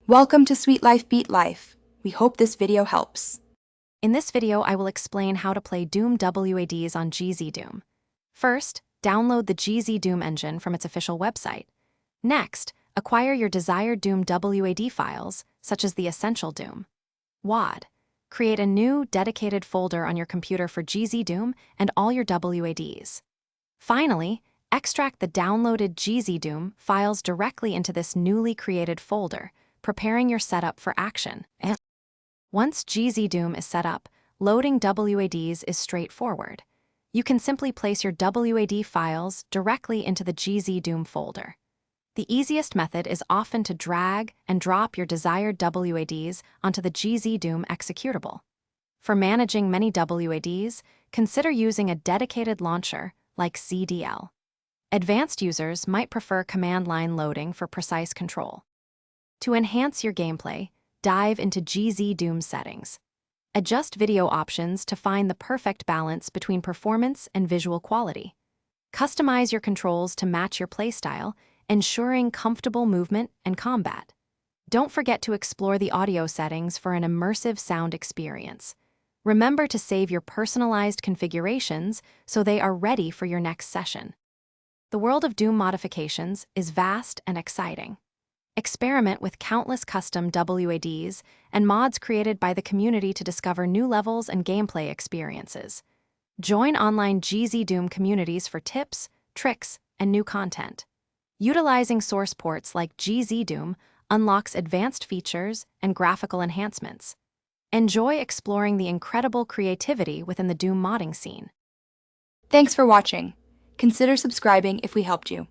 Welcome to Sweet Life Beat Life. We hope this video helps. In this video, I will explain how to play Doom WADs on Gzdoom. First, download the Gzdoom engine from its official website. Next, acquire your desired Doom WAD files, such as the Essential Doom. WAD. Create a new, dedicated folder on your computer for Gzdoom and all your WADs. Finally, extract the downloaded Gzdoom files directly into this newly created folder, preparing your setup for action. Once Gzdoom is set up, loading WADs is straightforward. You can simply place your WAD files directly into the Gzdoom folder. The easiest method is often to drag and drop your desired WADs onto the Gzdoom executable. For managing many WADs, consider using a dedicated launcher like CDL. Advanced users might prefer command line loading for precise control. To enhance your gameplay, dive into Gzdoom settings. Adjust video options to find the perfect balance between performance and visual quality. Customize your controls to match your playstyle, ensuring comfortable movement and combat. Don't forget to explore the audio settings for an immersive sound experience. Remember to save your personalized configurations so they are ready for your next session. The world of Doom modifications is vast and exciting. Experiment with countless custom WADs and mods created by the community to discover new levels and gameplay experiences. Join online Gzdoom communities for tips, tricks, and new content. Utilizing source ports like Gzdoom unlocks advanced features and graphical enhancements. Enjoy exploring the incredible creativity within the Doom modding scene. Thanks for watching. Consider subscribing if we helped you.